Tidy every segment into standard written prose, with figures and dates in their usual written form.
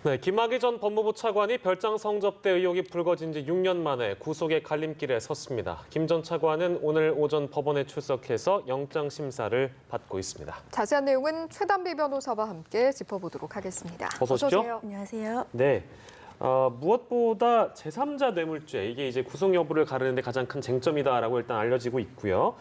네, 김학의 전 법무부 차관이 별장 성접대 의혹이 불거진 지 6년 만에 구속의 갈림길에 섰습니다. 김 전 차관은 오늘 오전 법원에 출석해서 영장 심사를 받고 있습니다. 자세한 내용은 최단비 변호사와 함께 짚어보도록 하겠습니다. 어서 오십시오. 어서 오세요. 안녕하세요. 네. 무엇보다 제3자 뇌물죄, 이게 이제 구속 여부를 가르는데 가장 큰 쟁점이다라고 일단 알려지고 있고요.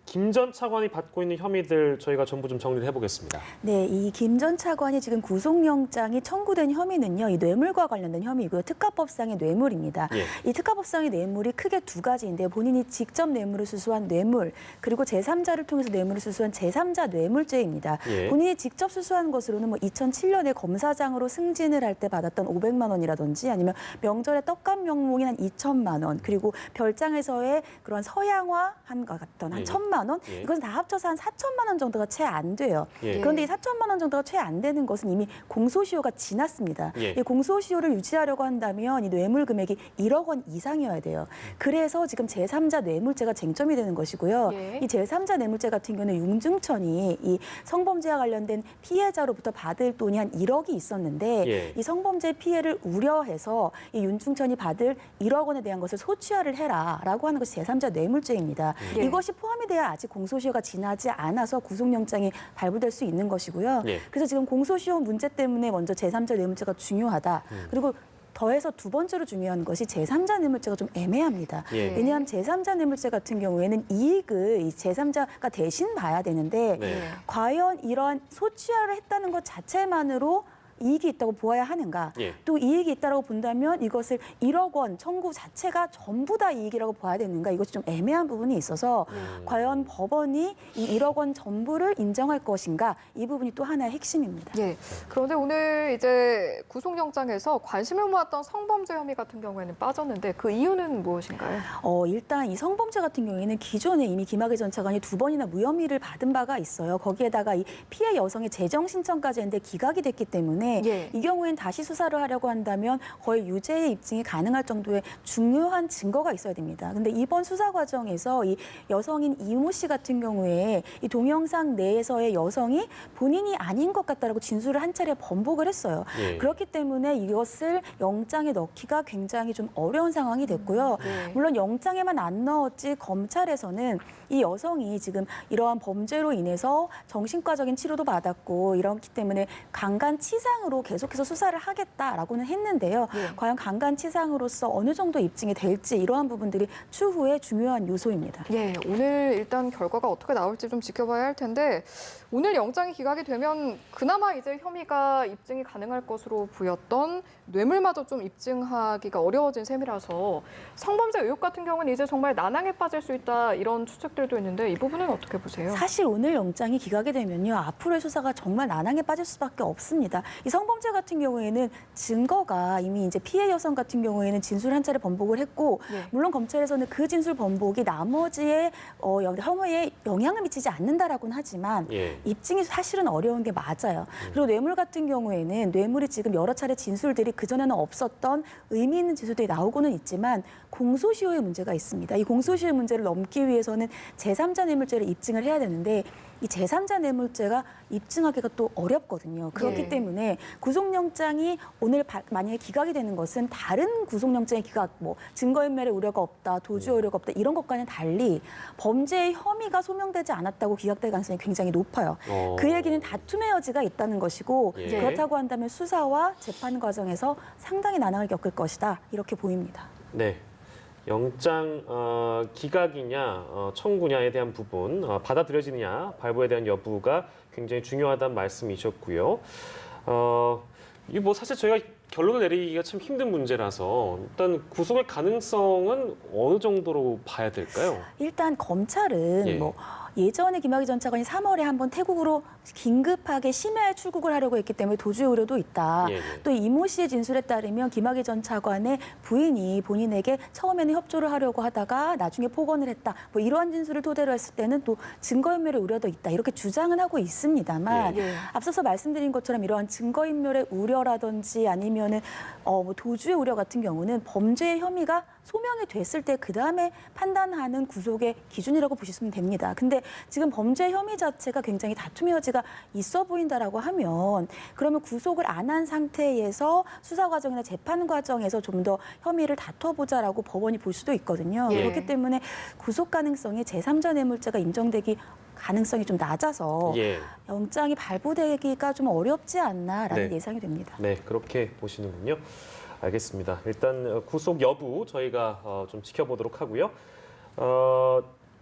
김 전 차관이 받고 있는 혐의들 저희가 전부 좀 정리를 해보겠습니다. 네, 이 김 전 차관이 지금 구속영장이 청구된 혐의는요, 이 뇌물과 관련된 혐의고요. 특가법상의 뇌물입니다. 예. 이 특가법상의 뇌물이 크게 두 가지인데요. 본인이 직접 뇌물을 수수한 뇌물, 그리고 제3자를 통해서 뇌물을 수수한 제3자 뇌물죄입니다. 예. 본인이 직접 수수한 것으로는 뭐 2007년에 검사장으로 승진을 할 때 받았던 500만 원이라든지 아니면 명절에 떡값 명목인 한 2천만 원, 그리고 별장에서의 그런 서양화한 것 같던 한 예. 1,000만 원, 예. 이것은 다 합쳐서 한 4천만 원 정도가 채 안 돼요. 예. 그런데 이 4천만 원 정도가 채 안 되는 것은 이미 공소시효가 지났습니다. 예. 이 공소시효를 유지하려고 한다면 이 뇌물 금액이 1억 원 이상이어야 돼요. 그래서 지금 제3자 뇌물죄가 쟁점이 되는 것이고요. 예. 이 제3자 뇌물죄 같은 경우는 윤중천이 이 성범죄와 관련된 피해자로부터 받을 돈이 한 1억이 있었는데 예. 이 성범죄 피해를 우려해서 이 윤중천이 받을 1억 원에 대한 것을 소취하를 해라라고 하는 것이 제3자 뇌물죄입니다. 예. 이것이 포함이 돼야 아직 공소시효가 지나지 않아서 구속영장이 발부될 수 있는 것이고요. 예. 그래서 지금 공소시효 문제 때문에 먼저 제3자 뇌물죄가 중요하다. 그리고 더해서 두 번째로 중요한 것이 제3자 뇌물죄가 좀 애매합니다. 예. 왜냐하면 제3자 뇌물죄 같은 경우에는 이익을 이 제3자가 대신 봐야 되는데 네. 과연 이러한 소취하를 했다는 것 자체만으로 이익이 있다고 보아야 하는가? 예. 또 이익이 있다고 본다면 이것을 1억 원 청구 자체가 전부 다 이익이라고 봐야 되는가? 이것이 좀 애매한 부분이 있어서 과연 법원이 이 1억 원 전부를 인정할 것인가? 이 부분이 또 하나의 핵심입니다. 예. 그런데 오늘 이제 구속영장에서 관심을 모았던 성범죄 혐의 같은 경우에는 빠졌는데 그 이유는 무엇인가요? 일단 이 성범죄 같은 경우에는 기존에 이미 김학의 전 차관이 2번이나 무혐의를 받은 바가 있어요. 거기에다가 이 피해 여성의 재정 신청까지 했는데 기각이 됐기 때문에 예. 이 경우엔 다시 수사를 하려고 한다면 거의 유죄의 입증이 가능할 정도의 중요한 증거가 있어야 됩니다. 근데 이번 수사 과정에서 이 여성인 이모 씨 같은 경우에 이 동영상 내에서의 여성이 본인이 아닌 것 같다라고 진술을 한 차례 번복을 했어요. 예. 그렇기 때문에 이것을 영장에 넣기가 굉장히 좀 어려운 상황이 됐고요. 네. 물론 영장에만 안 넣었지 검찰에서는 이 여성이 지금 이러한 범죄로 인해서 정신과적인 치료도 받았고 이렇기 때문에 강간치상으로 계속해서 수사를 하겠다라고는 했는데요. 네. 과연 강간치상으로서 어느 정도 입증이 될지 이러한 부분들이 추후에 중요한 요소입니다. 예, 오늘 일단 결과가 어떻게 나올지 좀 지켜봐야 할 텐데 오늘 영장이 기각이 되면 그나마 이제 혐의가 입증이 가능할 것으로 보였던 뇌물마저 좀 입증하기가 어려워진 셈이라서 성범죄 의혹 같은 경우는 이제 정말 난항에 빠질 수 있다 이런 추측들도 있는데 이 부분은 어떻게 보세요? 사실 오늘 영장이 기각이 되면요. 앞으로의 수사가 정말 난항에 빠질 수밖에 없습니다. 이 성범죄 같은 경우에는 증거가 이미 이제 피해 여성 같은 경우에는 진술 한 차례 번복을 했고 예. 물론 검찰에서는 그 진술 번복이 나머지의 혐의에 영향을 미치지 않는다라고는 하지만 예. 입증이 사실은 어려운 게 맞아요. 그리고 뇌물 같은 경우에는 뇌물이 지금 여러 차례 진술들이 그전에는 없었던 의미 있는 진술들이 나오고는 있지만 공소시효의 문제가 있습니다. 이 공소시효의 문제를 넘기 위해서는 제3자 뇌물죄를 입증을 해야 되는데 이 제3자 뇌물죄가 입증하기가 또 어렵거든요. 그렇기 네. 때문에 구속영장이 오늘 만약에 기각이 되는 것은 다른 구속영장의 기각, 뭐 증거인멸의 우려가 없다, 도주의 우려가 없다 이런 것과는 달리 범죄의 혐의가 소명되지 않았다고 기각될 가능성이 굉장히 높아요. 그 얘기는 다툼의 여지가 있다는 것이고 예. 그렇다고 한다면 수사와 재판 과정에서 상당히 난항을 겪을 것이다 이렇게 보입니다. 네. 영장 기각이냐 청구냐에 대한 부분 받아들여지느냐 발부에 대한 여부가 굉장히 중요하다는 말씀이셨고요. 이 뭐 사실 저희가 결론을 내리기가 참 힘든 문제라서 일단 구속의 가능성은 어느 정도로 봐야 될까요? 일단 검찰은 예. 뭐 예전에 김학의 전 차관이 3월에 한번 태국으로 긴급하게 심야에 출국을 하려고 했기 때문에 도주의 우려도 있다. 예, 예. 또 이모 씨의 진술에 따르면 김학의 전 차관의 부인이 본인에게 처음에는 협조를 하려고 하다가 나중에 폭언을 했다. 뭐 이러한 진술을 토대로 했을 때는 또 증거인멸의 우려도 있다. 이렇게 주장은 하고 있습니다만 예. 앞서서 말씀드린 것처럼 이러한 증거인멸의 우려라든지 아니면은 뭐 도주의 우려 같은 경우는 범죄의 혐의가 소명이 됐을 때 그다음에 판단하는 구속의 기준이라고 보시면 됩니다. 근데 지금 범죄 혐의 자체가 굉장히 다툼의 여지가 있어 보인다라고 하면 그러면 구속을 안 한 상태에서 수사 과정이나 재판 과정에서 좀 더 혐의를 다퉈보자라고 법원이 볼 수도 있거든요. 예. 그렇기 때문에 구속 가능성이 제3자 뇌물죄가 인정되기 가능성이 좀 낮아서 예. 영장이 발부되기가 좀 어렵지 않나라는 네. 예상이 됩니다. 네, 그렇게 보시는군요. 알겠습니다. 일단 구속 여부 저희가 좀 지켜보도록 하고요.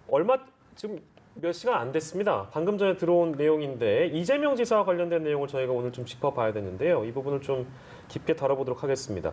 얼마 지금 몇 시간 안 됐습니다. 방금 전에 들어온 내용인데 이재명 지사와 관련된 내용을 저희가 오늘 좀 짚어봐야 되는데요. 이 부분을 좀 깊게 다뤄보도록 하겠습니다.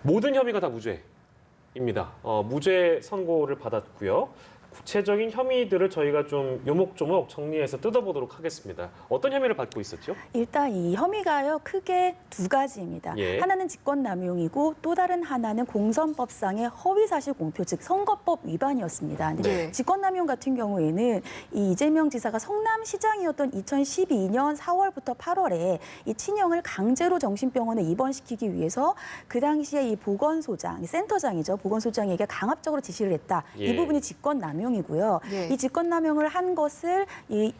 모든 혐의가 다 무죄입니다. 무죄 선고를 받았고요. 구체적인 혐의들을 저희가 좀 요목조목 정리해서 뜯어보도록 하겠습니다. 어떤 혐의를 받고 있었죠? 일단 이 혐의가요 크게 두 가지입니다. 예. 하나는 직권남용이고 또 다른 하나는 공선법상의 허위사실 공표 즉 선거법 위반이었습니다. 근데 네. 직권남용 같은 경우에는 이 이재명 지사가 성남시장이었던 2012년 4월부터 8월에 이 친형을 강제로 정신병원에 입원시키기 위해서 그 당시에 이 보건소장, 센터장이죠. 보건소장에게 강압적으로 지시를 했다. 예. 이 부분이 직권남용이고요. 예. 이 직권남용을 한 것을 이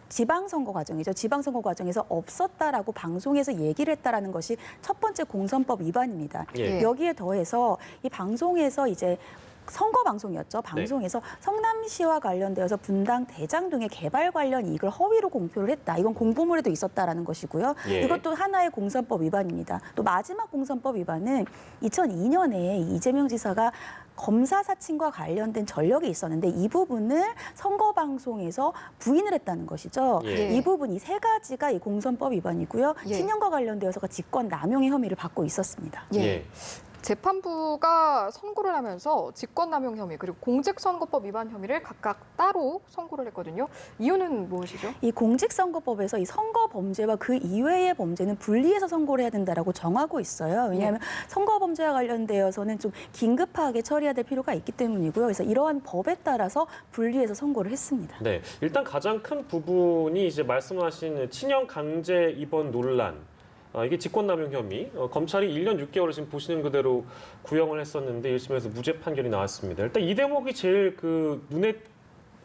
지방선거 과정이죠. 지방선거 과정에서 없었다라고 방송에서 얘기를 했다라는 것이 첫 번째 공선법 위반입니다. 예. 여기에 더해서 이 방송에서 이제 선거 방송이었죠. 방송에서 성남시와 관련되어서 분당 대장 등의 개발 관련 이익을 허위로 공표를 했다. 이건 공보물에도 있었다라는 것이고요. 예. 이것도 하나의 공선법 위반입니다. 또 마지막 공선법 위반은 2002년에 이재명 지사가 검사 사칭과 관련된 전력이 있었는데 이 부분을 선거 방송에서 부인을 했다는 것이죠. 예. 이 부분 이 세 가지가 이 공선법 위반이고요. 예. 친형과 관련되어서가 직권 남용의 혐의를 받고 있었습니다. 예. 재판부가 선고를 하면서 직권남용 혐의 그리고 공직선거법 위반 혐의를 각각 따로 선고를 했거든요. 이유는 무엇이죠? 이 공직선거법에서 이 선거 범죄와 그 이외의 범죄는 분리해서 선고를 해야 된다라고 정하고 있어요. 왜냐하면 선거 범죄와 관련되어서는 좀 긴급하게 처리해야 될 필요가 있기 때문이고요. 그래서 이러한 법에 따라서 분리해서 선고를 했습니다. 네, 일단 가장 큰 부분이 이제 말씀하신 친형 강제 입원 논란. 이게 직권남용 혐의. 검찰이 1년 6개월을 지금 보시는 그대로 구형을 했었는데 1심에서 무죄 판결이 나왔습니다. 일단 이 대목이 제일 그 눈에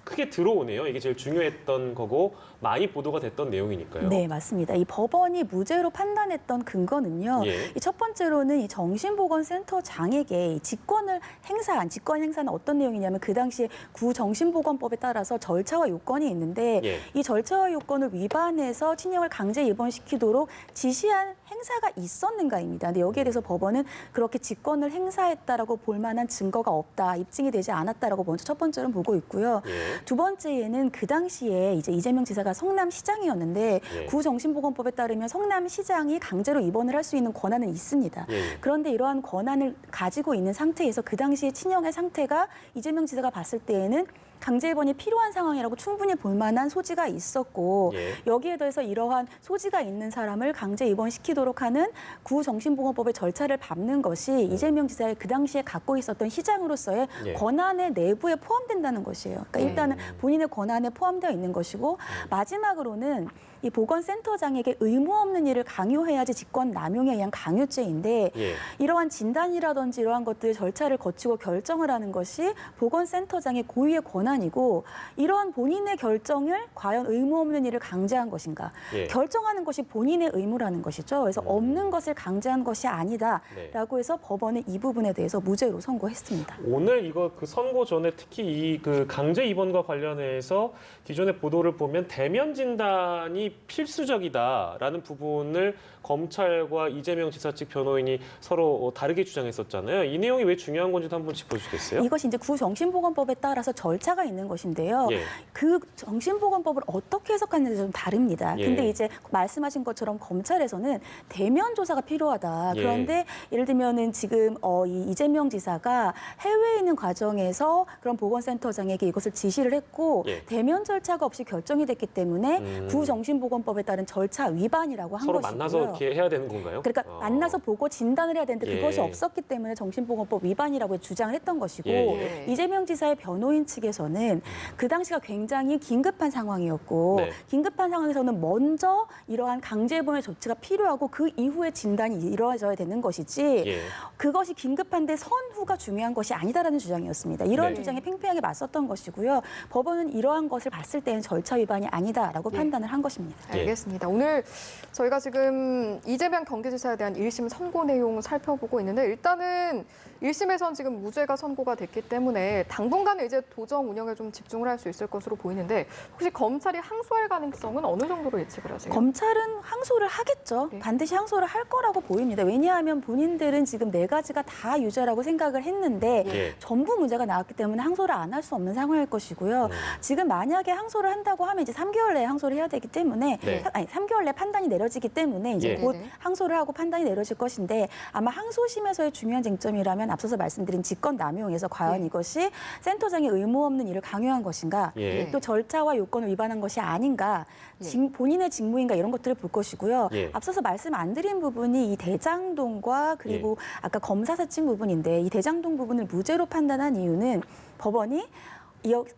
크게 들어오네요. 이게 제일 중요했던 거고 많이 보도가 됐던 내용이니까요. 네, 맞습니다. 이 법원이 무죄로 판단했던 근거는요. 예. 이 첫 번째로는 이 정신보건센터장에게 이 직권 행사는 어떤 내용이냐면 그 당시에 구정신보건법에 따라서 절차와 요건이 있는데 예. 이 절차와 요건을 위반해서 친형을 강제 입원시키도록 지시한 행사가 있었는가입니다. 근데 여기에 대해서 법원은 그렇게 직권을 행사했다라고 볼 만한 증거가 없다, 입증이 되지 않았다라고 먼저 첫 번째로 보고 있고요. 예. 두 번째에는 그 당시에 이제 이재명 지사가 성남시장이었는데 예. 구정신보건법에 따르면 성남시장이 강제로 입원을 할 수 있는 권한은 있습니다. 예. 그런데 이러한 권한을 가지고 있는 상태에서 그 당시에 친형의 상태가 이재명 지사가 봤을 때에는 강제 입원이 필요한 상황이라고 충분히 볼 만한 소지가 있었고 예. 여기에 더해서 이러한 소지가 있는 사람을 강제 입원시키도록 하는 구정신보건법의 절차를 밟는 것이 이재명 지사의 그 당시에 갖고 있었던 시장으로서의 예. 권한의 내부에 포함된다는 것이에요. 그러니까 일단은 본인의 권한에 포함되어 있는 것이고 마지막으로는 이 보건센터장에게 의무 없는 일을 강요해야지 직권 남용에 의한 강요죄인데 예. 이러한 진단이라든지 이러한 것들 절차를 거치고 결정을 하는 것이 보건센터장의 고유의 권한이고 이러한 본인의 결정을 과연 의무 없는 일을 강제한 것인가 예. 결정하는 것이 본인의 의무라는 것이죠. 그래서 없는 것을 강제한 것이 아니다라고 해서 법원은 이 부분에 대해서 무죄로 선고했습니다. 오늘 이거 그 선고 전에 특히 이 그 강제 입원과 관련해서 기존의 보도를 보면 대면 진단이 필수적이다라는 부분을 검찰과 이재명 지사 측 변호인이 서로 다르게 주장했었잖아요. 이 내용이 왜 중요한 건지도 한번 짚어주시겠어요? 이것이 이제 구정신보건법에 따라서 절차가 있는 것인데요. 예. 그 정신보건법을 어떻게 해석하는지 좀 다릅니다. 예. 근데 이제 말씀하신 것처럼 검찰에서는 대면 조사가 필요하다. 예. 그런데 예를 들면은 지금 이 이재명 지사가 해외에 있는 과정에서 그런 보건센터장에게 이것을 지시를 했고 예. 대면 절차가 없이 결정이 됐기 때문에 구정신보건법 정신보건법에 따른 절차 위반이라고 한 서로 것이고요. 만나서 이렇게 해야 되는 건가요? 그러니까 만나서 보고 진단을 해야 되는데 예. 그것이 없었기 때문에 정신보건법 위반이라고 주장을 했던 것이고 예, 이재명 지사의 변호인 측에서는 그 당시가 굉장히 긴급한 상황이었고 네. 긴급한 상황에서는 먼저 이러한 강제보호의 조치가 필요하고 그 이후에 진단이 이루어져야 되는 것이지 예. 그것이 긴급한데 선후가 중요한 것이 아니다라는 주장이었습니다. 이러한 네. 주장에 팽팽하게 맞섰던 것이고요. 법원은 이러한 것을 봤을 때는 절차 위반이 아니다라고 판단을 한 것입니다. 예. 알겠습니다. 오늘 저희가 지금 이재명 경기지사에 대한 1심 선고 내용 살펴보고 있는데 일단은 1심에선 지금 무죄가 선고가 됐기 때문에 당분간은 이제 도정 운영에 좀 집중을 할 수 있을 것으로 보이는데 혹시 검찰이 항소할 가능성은 어느 정도로 예측을 하세요? 검찰은 항소를 하겠죠. 네. 반드시 항소를 할 거라고 보입니다. 왜냐하면 본인들은 지금 네 가지가 다 유죄라고 생각을 했는데 예. 전부 무죄가 나왔기 때문에 항소를 안 할 수 없는 상황일 것이고요. 지금 만약에 항소를 한다고 하면 이제 3개월 내에 항소를 해야 되기 때문에 네. 아니 3개월 내에 판단이 내려지기 때문에 이제 예. 곧 네네. 항소를 하고 판단이 내려질 것인데 아마 항소심에서의 중요한 쟁점이라면 앞서서 말씀드린 직권 남용에서 과연 네. 이것이 센터장의 의무 없는 일을 강요한 것인가 예. 또 절차와 요건을 위반한 것이 아닌가 예. 본인의 직무인가 이런 것들을 볼 것이고요. 예. 앞서서 말씀 안 드린 부분이 이 대장동과 그리고 아까 검사 사칭 부분인데 이 대장동 부분을 무죄로 판단한 이유는 법원이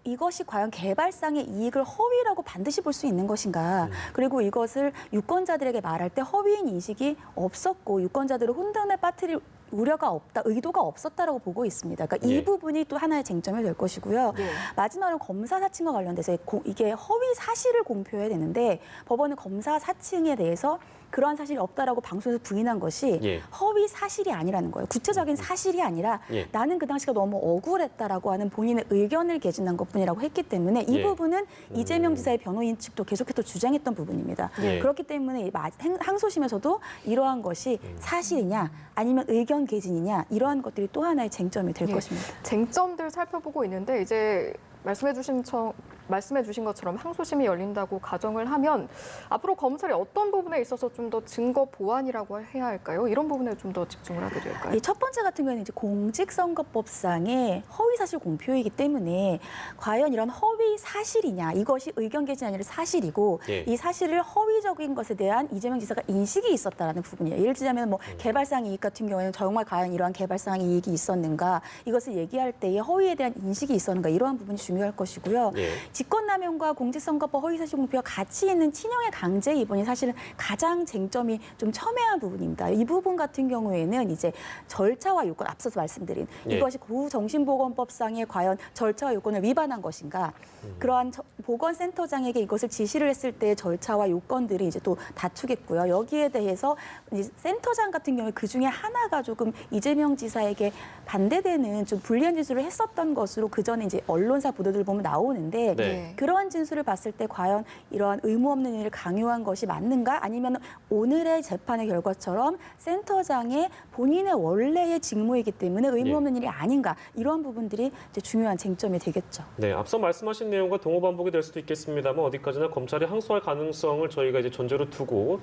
이것이 과연 개발상의 이익을 허위라고 반드시 볼 수 있는 것인가. 그리고 이것을 유권자들에게 말할 때 허위인 인식이 없었고 유권자들을 혼돈에 빠뜨릴 우려가 없다, 의도가 없었다라고 보고 있습니다. 그러니까 예. 이 부분이 또 하나의 쟁점이 될 것이고요. 예. 마지막으로 검사 사칭과 관련돼서 이게 허위 사실을 공표해야 되는데 법원은 검사 사칭에 대해서 그러한 사실이 없다라고 방송에서 부인한 것이 예. 허위 사실이 아니라는 거예요. 구체적인 사실이 아니라 예. 나는 그 당시가 너무 억울했다라고 하는 본인의 의견을 개진한 것뿐이라고 했기 때문에 이 예. 부분은 이재명 지사의 변호인 측도 계속해서 주장했던 부분입니다. 예. 그렇기 때문에 이 항소심에서도 이러한 것이 사실이냐 아니면 의견 개진이냐 이러한 것들이 또 하나의 쟁점이 될 예. 것입니다. 쟁점들 살펴보고 있는데 이제 말씀해 주신 것처럼 항소심이 열린다고 가정을 하면 앞으로 검찰이 어떤 부분에 있어서 좀 더 증거 보완이라고 해야 할까요? 이런 부분에 좀 더 집중을 하게 될까요? 이 첫 번째 같은 경우에는 이제 공직선거법상의 허위 사실 공표이기 때문에 과연 이런 허위 사실이냐 이것이 의견 개진이 아니라 사실이고 예. 이 사실을 허위적인 것에 대한 이재명 지사가 인식이 있었다라는 부분이에요. 예를 들자면 뭐 개발상 이익 같은 경우에는 정말 과연 이러한 개발상 이익이 있었는가 이것을 얘기할 때의 허위에 대한 인식이 있었는가 이러한 부분이 중요할 것이고요. 예. 직권남용과 공직선거법 허위사실 공표가 같이 있는 친형의 강제 입원이 사실은 가장 쟁점이 좀 첨예한 부분입니다. 이 부분 같은 경우에는 이제 절차와 요건 앞서서 말씀드린 예. 이것이 구정신보건법상의 과연 절차와 요건을 위반한 것인가 그러한 보건센터장에게 이것을 지시를 했을 때의 절차와 요건들이 이제 또 다투겠고요. 여기에 대해서 이제 센터장 같은 경우에 그 중에 하나가 조금 이재명 지사에게 반대되는 좀 불리한 진술을 했었던 것으로 그 전에 이제 언론사 보도들 보면 나오는데 네. 그러한 진술을 봤을 때 과연 이러한 의무 없는 일을 강요한 것이 맞는가 아니면 오늘의 재판의 결과처럼 센터장의 본인의 원래의 직무이기 때문에 의무 예. 없는 일이 아닌가 이러한 부분들이 이제 중요한 쟁점이 되겠죠. 네, 앞서 말씀하신 내용과 동호반복이 될 수도 있겠습니다만 어디까지나 검찰이 항소할 가능성을 저희가 이제 전제로 두고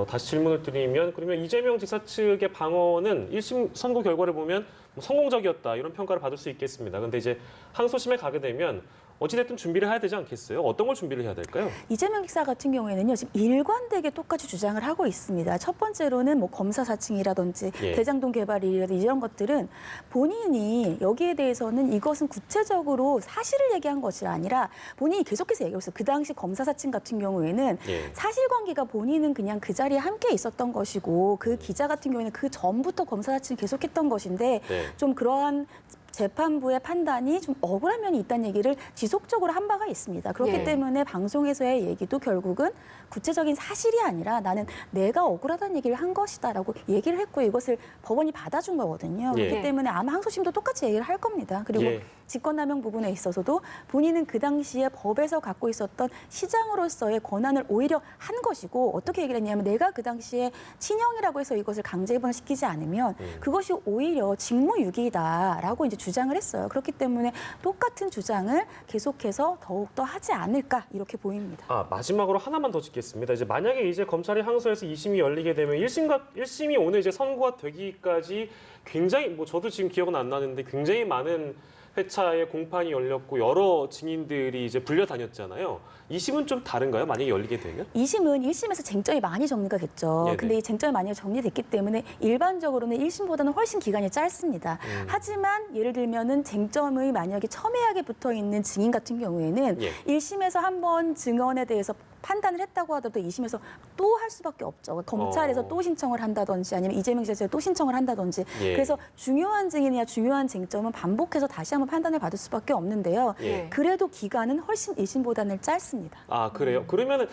다시 질문을 드리면 그러면 이재명 지사 측의 방어는 1심 선고 결과를 보면 뭐 성공적이었다 이런 평가를 받을 수 있겠습니다. 그런데 이제 항소심에 가게 되면 어찌됐든 준비를 해야 되지 않겠어요? 어떤 걸 준비를 해야 될까요? 이재명 기사 같은 경우에는요, 지금 일관되게 똑같이 주장을 하고 있습니다. 첫 번째로는 뭐 검사 사칭이라든지 예. 대장동 개발이라든지 이런 것들은 본인이 여기에 대해서는 이것은 구체적으로 사실을 얘기한 것이 아니라 본인이 계속해서 얘기하고 있어요. 그 당시 검사 사칭 같은 경우에는 예. 사실관계가 본인은 그냥 그 자리에 함께 있었던 것이고 그 기자 같은 경우에는 그 전부터 검사 사칭을 계속했던 것인데 네. 좀 그러한 재판부의 판단이 좀 억울한 면이 있다는 얘기를 지속적으로 한 바가 있습니다. 그렇기 예. 때문에 방송에서의 얘기도 결국은 구체적인 사실이 아니라 나는 내가 억울하다는 얘기를 한 것이다라고 얘기를 했고 이것을 법원이 받아준 거거든요. 예. 그렇기 때문에 아마 항소심도 똑같이 얘기를 할 겁니다. 그리고 예. 직권남용 부분에 있어서도 본인은 그 당시에 법에서 갖고 있었던 시장으로서의 권한을 오히려 한 것이고 어떻게 얘기를 했냐면 내가 그 당시에 친형이라고 해서 이것을 강제 입원을 시키지 않으면 그것이 오히려 직무유기다라고 이제 주장을 했어요. 그렇기 때문에 똑같은 주장을 계속해서 더욱더 하지 않을까 이렇게 보입니다. 마지막으로 하나만 더 짚겠습니다. 이제 만약에 이제 검찰이 항소해서 2심이 열리게 되면 1심이 오늘 이제 선고가 되기까지 굉장히 뭐 저도 지금 기억은 안 나는데 굉장히 많은 회차에 공판이 열렸고 여러 증인들이 이제 불려다녔잖아요. 2심은 좀 다른가요? 만약에 열리게 되면? 2심은 1심에서 쟁점이 많이 정리가 됐죠. 네네. 근데 이 쟁점이 많이 정리됐기 때문에 일반적으로는 1심보다는 훨씬 기간이 짧습니다. 하지만 예를 들면은 쟁점의 만약에 첨예하게 붙어 있는 증인 같은 경우에는 예. 1심에서 한번 증언에 대해서 판단을 했다고 하더라도 2심에서 또 할 수밖에 없죠. 검찰에서 또 신청을 한다든지 아니면 이재명 지사가 또 신청을 한다든지 예. 그래서 중요한 증인이나 중요한 쟁점은 반복해서 다시 한번 판단을 받을 수밖에 없는데요. 예. 그래도 기간은 훨씬 1심보다는 짧습니다. 아, 그래요? 그러면은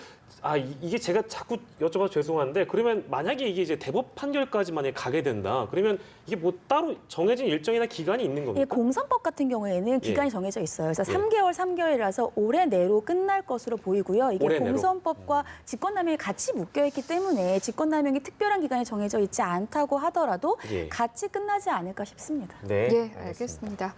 이게 제가 자꾸 여쭤봐서 죄송한데 그러면 만약에 이게 이제 대법 판결까지 만약에 가게 된다. 그러면 이게 뭐 따로 정해진 일정이나 기간이 있는 이 겁니까? 공선법 같은 경우에는 기간이 예. 정해져 있어요. 그래서 예. 3개월이라서 올해 내로 끝날 것으로 보이고요. 이게 올해 내로? 공선법과 직권남용이 같이 묶여 있기 때문에 직권남용이 특별한 기간이 정해져 있지 않다고 하더라도 예. 같이 끝나지 않을까 싶습니다. 네, 예, 알겠습니다.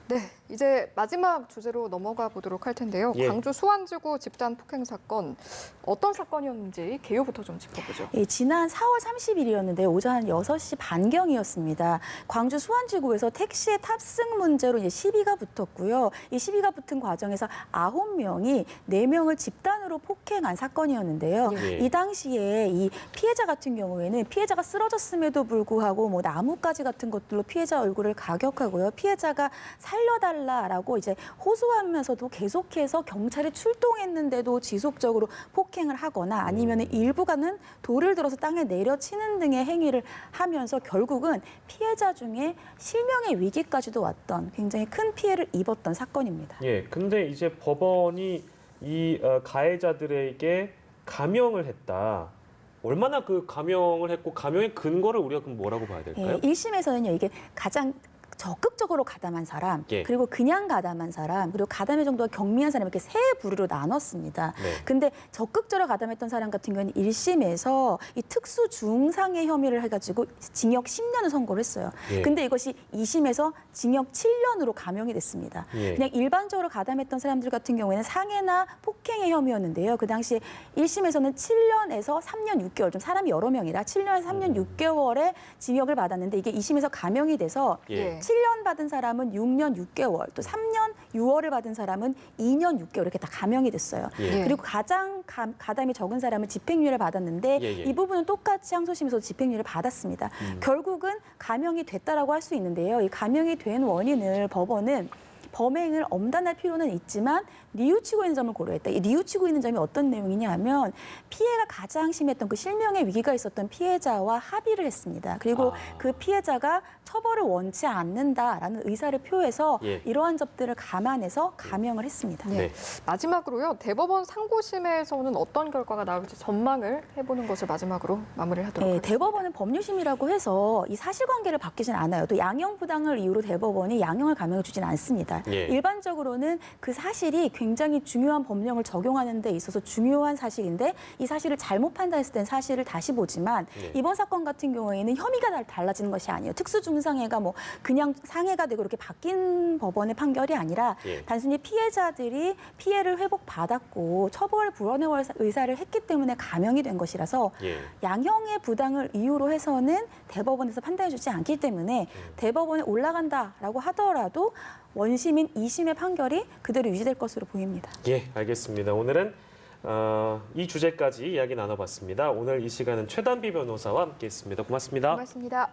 네, 이제 마지막 주제로 넘어가 보도록 할 텐데요. 예. 광주 수완지구 집단 폭행 사건 어떤 사건이었는지 개요부터 좀 짚어보죠. 지난 4월 30일이었는데 오전 한 6시 반경이었습니다. 광주 수완지구에서 택시의 탑승 문제로 이제 시비가 붙었고요. 이 시비가 붙은 과정에서 9명이 4명을 집단으로 폭행한 사건이었는데요. 예. 이 당시에 이 피해자 같은 경우에는 피해자가 쓰러졌음에도 불구하고 뭐 나뭇가지 같은 것들로 피해자 얼굴을 가격하고요. 피해자가 살려달라라고 이제 호소하면서도 계속해서 경찰이 출동했는데도 지속적으로 폭행을 하거나 아니면 일부가는 돌을 들어서 땅에 내려치는 등의 행위를 하면서 결국은 피해자 중에 실명의 위기까지도 왔던 굉장히 큰 피해를 입었던 사건입니다. 예, 근데 이제 법원이 이 가해자들에게 감형을 했다. 얼마나 그 감형을 했고 감형의 근거를 우리가 그럼 뭐라고 봐야 될까요? 1심에서는요, 이게 가장 적극적으로 가담한 사람, 예. 그리고 그냥 가담한 사람, 그리고 가담의 정도가 경미한 사람 이렇게 세 부류로 나눴습니다. 네. 근데 적극적으로 가담했던 사람 같은 경우는 1심에서 이 특수 중상해 혐의를 해가지고 징역 10년을 선고를 했어요. 예. 근데 이것이 2심에서 징역 7년으로 감형이 됐습니다. 예. 그냥 일반적으로 가담했던 사람들 같은 경우에는 상해나 폭행의 혐의였는데요. 그 당시 1심에서는 7년에서 3년 6개월, 좀 사람이 여러 명이라 7년에서 3년 6개월의 징역을 받았는데 이게 2심에서 감형이 돼서 예. 7년 받은 사람은 6년 6개월, 또 3년 6월을 받은 사람은 2년 6개월 이렇게 다 감형이 됐어요. 예. 그리고 가장 가담이 적은 사람은 집행유예를 받았는데 예, 예. 이 부분은 똑같이 항소심에서 집행유예를 받았습니다. 결국은 감형이 됐다라고 할 수 있는데요. 이 감형이 된 원인을 법원은 범행을 엄단할 필요는 있지만 뉘우치고 있는 점을 고려했다. 이 뉘우치고 있는 점이 어떤 내용이냐 하면 피해가 가장 심했던 그 실명의 위기가 있었던 피해자와 합의를 했습니다. 그리고 그 피해자가 처벌을 원치 않는다라는 의사를 표해서 예. 이러한 점들을 감안해서 감형을 했습니다. 네. 네. 마지막으로요. 대법원 상고심에서는 어떤 결과가 나올지 전망을 해보는 것을 마지막으로 마무리를 하도록 네, 하겠습니다. 대법원은 법률심이라고 해서 이 사실관계를 바뀌진 않아요. 또 양형 부당을 이유로 대법원이 양형을 감형해 주진 않습니다. 예. 일반적으로는 그 사실이 굉장히 중요한 법령을 적용하는 데 있어서 중요한 사실인데 이 사실을 잘못 판단했을 땐 사실을 다시 보지만 예. 이번 사건 같은 경우에는 혐의가 달라지는 것이 아니에요. 특수중상해가 뭐 그냥 상해가 되고 이렇게 바뀐 법원의 판결이 아니라 예. 단순히 피해자들이 피해를 회복받았고 처벌을 불어넣을 의사를 했기 때문에 감형이 된 것이라서 예. 양형의 부당을 이유로 해서는 대법원에서 판단해주지 않기 때문에 대법원에 올라간다라고 하더라도 원심인 2심의 판결이 그대로 유지될 것으로 보입니다. 예, 알겠습니다. 오늘은 이 주제까지 이야기 나눠봤습니다. 오늘 이 시간은 최단비 변호사와 함께했습니다. 고맙습니다. 고맙습니다.